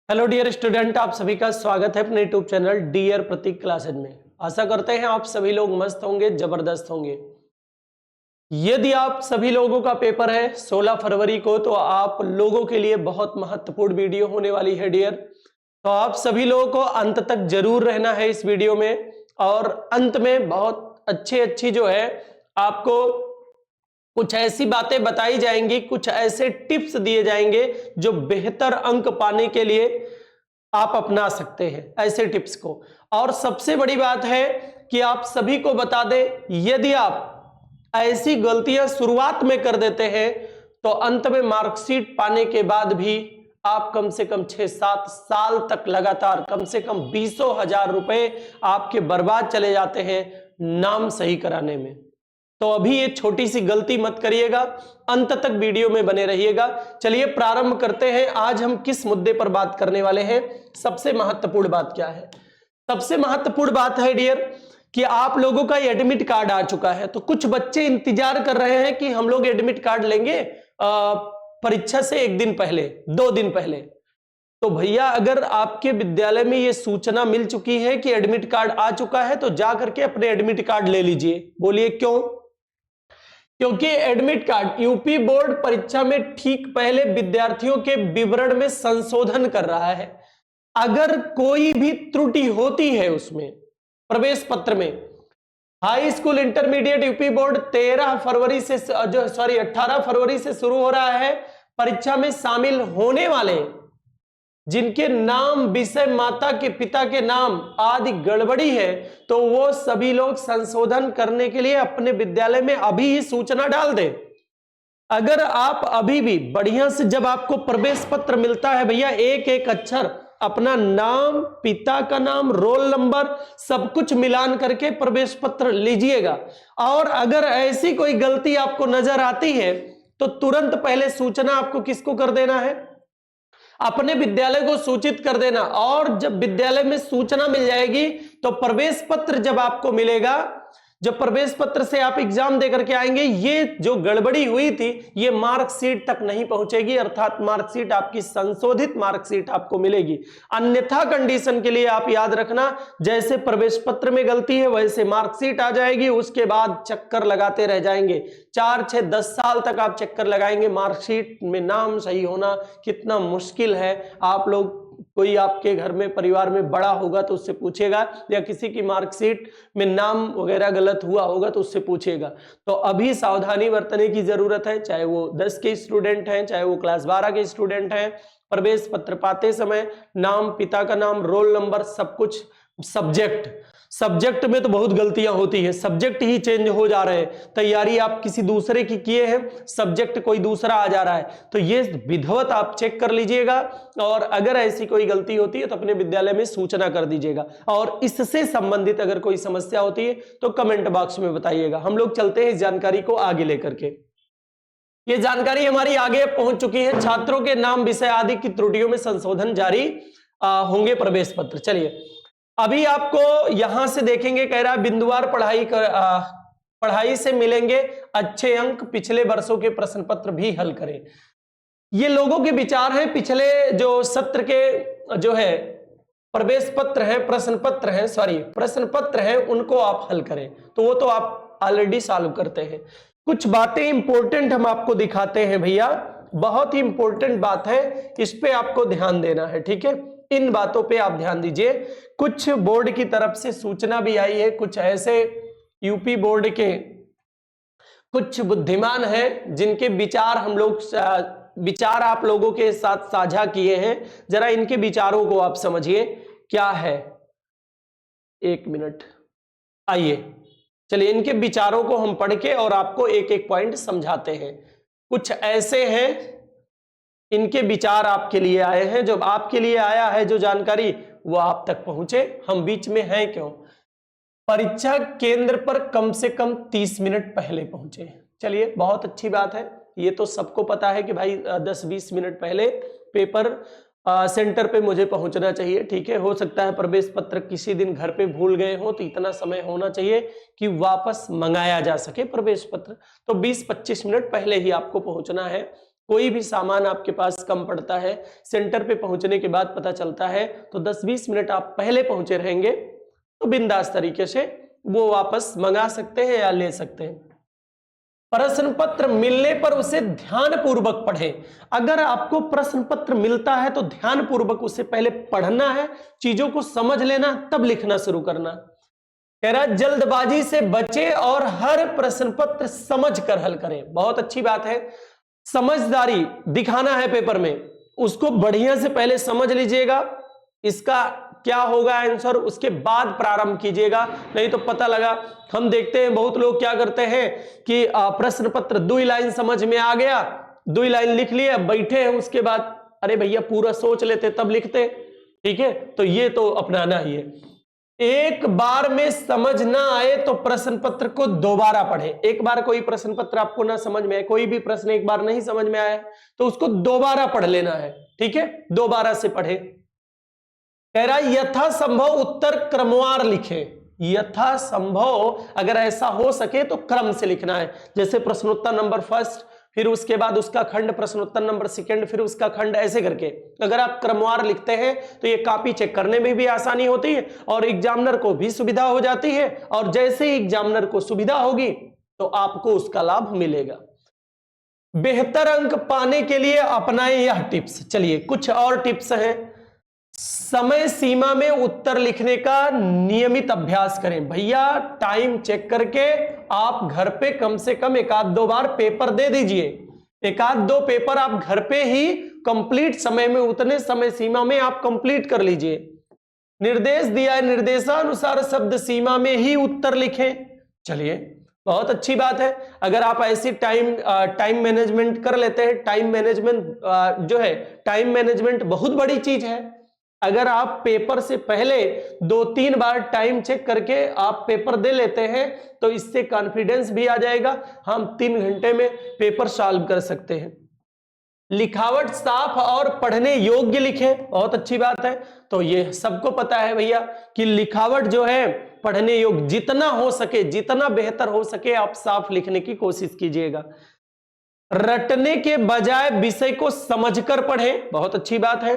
Hello dear student, आप सभी का स्वागत है अपने यूट्यूब चैनल डियर प्रतीक क्लासेज में। आशा करते हैं आप सभी लोग मस्त होंगे, जबरदस्त होंगे। यदि आप सभी लोगों का पेपर है 16 फरवरी को, तो आप लोगों के लिए बहुत महत्वपूर्ण वीडियो होने वाली है डियर। तो आप सभी लोगों को अंत तक जरूर रहना है इस वीडियो में, और अंत में बहुत अच्छी जो है आपको कुछ ऐसी बातें बताई जाएंगी, कुछ ऐसे टिप्स दिए जाएंगे जो बेहतर अंक पाने के लिए आप अपना सकते हैं ऐसे टिप्स को। और सबसे बड़ी बात है कि आप सभी को बता दें, यदि आप ऐसी गलतियां शुरुआत में कर देते हैं तो अंत में मार्कशीट पाने के बाद भी आप कम से कम 6-7 साल तक लगातार कम से कम 20,000 रुपए आपके बर्बाद चले जाते हैं नाम सही कराने में। तो अभी ये छोटी सी गलती मत करिएगा, अंत तक वीडियो में बने रहिएगा। चलिए प्रारंभ करते हैं। आज हम किस मुद्दे पर बात करने वाले हैं? सबसे महत्वपूर्ण बात क्या है? सबसे महत्वपूर्ण बात है डियर कि आप लोगों का एडमिट कार्ड आ चुका है। तो कुछ बच्चे इंतजार कर रहे हैं कि हम लोग एडमिट कार्ड लेंगे परीक्षा से एक दिन पहले, 2 दिन पहले। तो भैया, अगर आपके विद्यालय में यह सूचना मिल चुकी है कि एडमिट कार्ड आ चुका है तो जा करके अपने एडमिट कार्ड ले लीजिए। बोलिए क्यों? क्योंकि एडमिट कार्ड यूपी बोर्ड परीक्षा में ठीक पहले विद्यार्थियों के विवरण में संशोधन कर रहा है। अगर कोई भी त्रुटि होती है उसमें प्रवेश पत्र में, high school intermediate UP board 18 फरवरी से शुरू हो रहा है। परीक्षा में शामिल होने वाले जिनके नाम, विषय, माता के पिता के नाम आदि गड़बड़ी है, तो वो सभी लोग संशोधन करने के लिए अपने विद्यालय में अभी ही सूचना डाल दें। अगर आप अभी भी बढ़िया से, जब आपको प्रवेश पत्र मिलता है भैया, एक एक अक्षर अपना नाम, पिता का नाम, रोल नंबर सब कुछ मिलान करके प्रवेश पत्र लीजिएगा। और अगर ऐसी कोई गलती आपको नजर आती है तो तुरंत पहले सूचना आपको किसको कर देना है? अपने विद्यालय को सूचित कर देना। और जब विद्यालय में सूचना मिल जाएगी तो प्रवेश पत्र जब आपको मिलेगा, जब प्रवेश पत्र से आप एग्जाम देकर के आएंगे, ये जो गड़बड़ी हुई थी ये मार्कशीट तक नहीं पहुंचेगी, अर्थात मार्कशीट आपकी संशोधित मार्कशीट आपको मिलेगी। अन्यथा कंडीशन के लिए आप याद रखना, जैसे प्रवेश पत्र में गलती है वैसे मार्कशीट आ जाएगी, उसके बाद चक्कर लगाते रह जाएंगे। 4-6-10 साल तक आप चक्कर लगाएंगे। मार्कशीट में नाम सही होना कितना मुश्किल है। आप लोग, कोई आपके घर में परिवार में बड़ा होगा तो उससे पूछेगा, या किसी की मार्कशीट में नाम वगैरह गलत हुआ होगा तो उससे पूछेगा। तो अभी सावधानी बरतने की जरूरत है, चाहे वो 10 के स्टूडेंट हैं, चाहे वो क्लास 12 के स्टूडेंट हैं। प्रवेश पत्र पाते समय नाम, पिता का नाम, रोल नंबर सब कुछ, सब्जेक्ट में तो बहुत गलतियां होती हैं, सब्जेक्ट ही चेंज हो जा रहे हैं। तैयारी आप किसी दूसरे की किए हैं, सब्जेक्ट कोई दूसरा आ जा रहा है, तो ये विधिवत आप चेक कर लीजिएगा। और अगर ऐसी कोई गलती होती है तो अपने विद्यालय में सूचना कर दीजिएगा। और इससे संबंधित अगर कोई समस्या होती है तो कमेंट बॉक्स में बताइएगा। हम लोग चलते हैं इस जानकारी को आगे लेकर के। ये जानकारी हमारी आगे पहुंच चुकी है। छात्रों के नाम, विषय आदि की त्रुटियों में संशोधन जारी होंगे प्रवेश पत्र। चलिए अभी आपको यहां से देखेंगे, कह रहा है बिंदुवार पढ़ाई से मिलेंगे अच्छे अंक, पिछले वर्षों के प्रश्न पत्र भी हल करें। ये लोगों के विचार हैं। पिछले जो सत्र के जो है प्रवेश पत्र है, प्रश्न पत्र है, उनको आप हल करें। तो वो तो आप ऑलरेडी सॉल्व करते हैं। कुछ बातें इंपॉर्टेंट हम आपको दिखाते हैं भैया, बहुत ही इंपॉर्टेंट बात है, इस पे आपको ध्यान देना है, ठीक है? इन बातों पे आप ध्यान दीजिए। कुछ बोर्ड की तरफ से सूचना भी आई है, कुछ ऐसे यूपी बोर्ड के कुछ बुद्धिमान हैं जिनके विचार आप लोगों के साथ साझा किए हैं। जरा इनके विचारों को आप समझिए क्या है। 1 मिनट, आइए चलिए इनके विचारों को हम पढ़ के और आपको एक एक पॉइंट समझाते हैं। कुछ ऐसे हैं, इनके विचार आपके लिए आए हैं। जब आपके लिए आया है जो जानकारी, वो आप तक पहुंचे। हम बीच में हैं क्यों? परीक्षा केंद्र पर कम से कम 30 मिनट पहले पहुंचे। चलिए बहुत अच्छी बात है, ये तो सबको पता है कि भाई 10-20 मिनट पहले पेपर सेंटर पे मुझे पहुंचना चाहिए, ठीक है? हो सकता है प्रवेश पत्र किसी दिन घर पे भूल गए हो, तो इतना समय होना चाहिए कि वापस मंगाया जा सके प्रवेश पत्र। तो 20-25 मिनट पहले ही आपको पहुंचना है। कोई भी सामान आपके पास कम पड़ता है, सेंटर पे पहुंचने के बाद पता चलता है, तो 10-20 मिनट आप पहले पहुंचे रहेंगे तो बिंदास तरीके से वो वापस मंगा सकते हैं या ले सकते हैं। प्रश्न पत्र मिलने पर उसे ध्यान पूर्वक पढ़ें। अगर आपको प्रश्न पत्र मिलता है तो ध्यान पूर्वक उसे पहले पढ़ना है, चीजों को समझ लेना, तब लिखना शुरू करना। कह रहा जल्दबाजी से बचे और हर प्रश्न पत्र समझ कर हल करें। बहुत अच्छी बात है, समझदारी दिखाना है पेपर में, उसको बढ़िया से पहले समझ लीजिएगा, इसका क्या होगा आंसर, उसके बाद प्रारंभ कीजिएगा। नहीं तो पता लगा, हम देखते हैं बहुत लोग क्या करते हैं कि प्रश्न पत्र 2 लाइन समझ में आ गया, 2 लाइन लिख लिए, बैठे हैं, उसके बाद अरे भैया पूरा सोच लेते तब लिखते। ठीक है, तो ये तो अपनाना ही है। एक बार में समझ ना आए तो प्रश्न पत्र को दोबारा पढ़े। एक बार कोई प्रश्न पत्र आपको ना समझ में आए, कोई भी प्रश्न एक बार नहीं समझ में आया तो उसको दोबारा पढ़ लेना है। ठीक है, दोबारा से पढ़े। कह रहा यथासंभव उत्तर क्रमवार लिखे। यथासंभव अगर ऐसा हो सके तो क्रम से लिखना है, जैसे प्रश्नोत्तर नंबर फर्स्ट, फिर उसके बाद उसका खंड, प्रश्नोत्तर नंबर सेकंड, फिर उसका खंड, ऐसे करके अगर आप क्रमवार लिखते हैं तो ये कॉपी चेक करने में भी आसानी होती है और एग्जामिनर को भी सुविधा हो जाती है, और जैसे ही एग्जामिनर को सुविधा होगी तो आपको उसका लाभ मिलेगा। बेहतर अंक पाने के लिए अपनाएं यह टिप्स। चलिए कुछ और टिप्स हैं। समय सीमा में उत्तर लिखने का नियमित अभ्यास करें। भैया टाइम चेक करके आप घर पे कम से कम 1-2 बार पेपर दे दीजिए। 1-2 पेपर आप घर पे ही कंप्लीट समय में, उतने समय सीमा में आप कंप्लीट कर लीजिए। निर्देश दिया है, निर्देशानुसार शब्द सीमा में ही उत्तर लिखें। चलिए बहुत अच्छी बात है, अगर आप ऐसी टाइम मैनेजमेंट कर लेते हैं। टाइम मैनेजमेंट जो है, टाइम मैनेजमेंट बहुत बड़ी चीज है। अगर आप पेपर से पहले 2-3 बार टाइम चेक करके आप पेपर दे लेते हैं तो इससे कॉन्फिडेंस भी आ जाएगा, हम 3 घंटे में पेपर सॉल्व कर सकते हैं। लिखावट साफ और पढ़ने योग्य लिखें, बहुत अच्छी बात है। तो ये सबको पता है भैया कि लिखावट जो है पढ़ने योग्य, जितना हो सके, जितना बेहतर हो सके आप साफ लिखने की कोशिश कीजिएगा। रटने के बजाय विषय को समझकर पढ़ें, बहुत अच्छी बात है।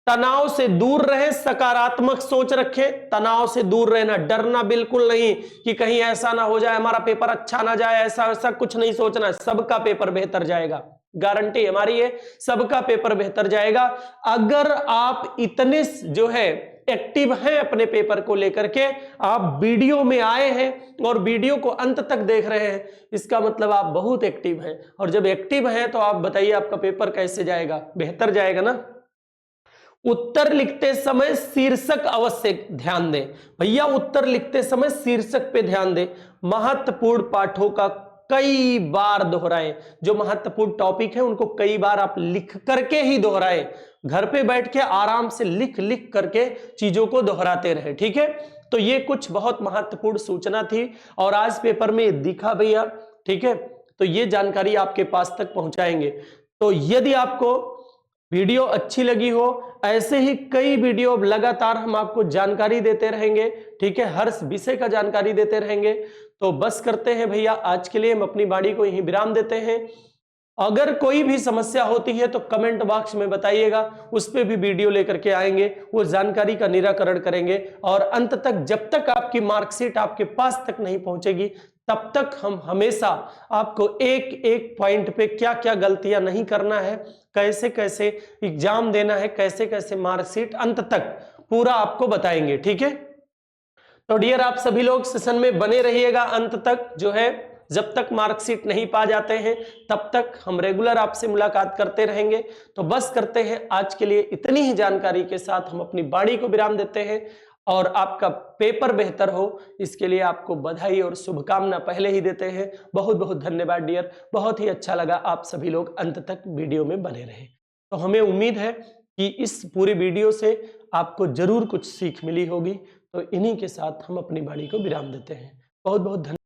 तनाव से दूर रहें, सकारात्मक सोच रखें। तनाव से दूर रहना, डरना बिल्कुल नहीं कि कहीं ऐसा ना हो जाए हमारा पेपर अच्छा ना जाए, ऐसा ऐसा कुछ नहीं सोचना। सबका पेपर बेहतर जाएगा, गारंटी हमारी है, सबका पेपर बेहतर जाएगा। अगर आप इतने जो है एक्टिव हैं अपने पेपर को लेकर के, आप वीडियो में आए हैं और वीडियो को अंत तक देख रहे हैं, इसका मतलब आप बहुत एक्टिव हैं। और जब एक्टिव हैं तो आप बताइए आपका पेपर कैसे जाएगा, बेहतर जाएगा ना। उत्तर लिखते समय शीर्षक अवश्य ध्यान दें। भैया उत्तर लिखते समय शीर्षक पे ध्यान दें। महत्वपूर्ण पाठों का कई बार दोहराएं। जो महत्वपूर्ण टॉपिक है उनको कई बार आप लिख करके ही दोहराएं। घर पे बैठ के आराम से लिख लिख करके चीजों को दोहराते रहे। ठीक है, तो ये कुछ बहुत महत्वपूर्ण सूचना थी और आज पेपर में दिखा भैया। ठीक है, तो ये जानकारी आपके पास तक पहुंचाएंगे। तो यदि आपको वीडियो अच्छी लगी हो, ऐसे ही कई वीडियो लगातार हम आपको जानकारी देते रहेंगे। ठीक है, हर विषय का जानकारी देते रहेंगे। तो बस करते हैं भैया, आज के लिए हम अपनी वाणी को यहीं विराम देते हैं। अगर कोई भी समस्या होती है तो कमेंट बॉक्स में बताइएगा, उस पर भी वीडियो लेकर के आएंगे, वो जानकारी का निराकरण करेंगे। और अंत तक, जब तक आपकी मार्कशीट आपके पास तक नहीं पहुंचेगी, तब तक हम हमेशा आपको एक एक पॉइंट पे क्या क्या गलतियां नहीं करना है, कैसे कैसे एग्जाम देना है, कैसे कैसे मार्कशीट, अंत तक पूरा आपको बताएंगे। ठीक है, तो डियर आप सभी लोग सेशन में बने रहिएगा अंत तक। जो है जब तक मार्कशीट नहीं पा जाते हैं तब तक हम रेगुलर आपसे मुलाकात करते रहेंगे। तो बस करते हैं आज के लिए इतनी ही जानकारी के साथ हम अपनी वाणी को विराम देते हैं और आपका पेपर बेहतर हो इसके लिए आपको बधाई और शुभकामना पहले ही देते हैं। बहुत बहुत धन्यवाद डियर, बहुत ही अच्छा लगा आप सभी लोग अंत तक वीडियो में बने रहे। तो हमें उम्मीद है कि इस पूरे वीडियो से आपको जरूर कुछ सीख मिली होगी। तो इन्हीं के साथ हम अपनी वाणी को विराम देते हैं। बहुत बहुत धन्यवाद।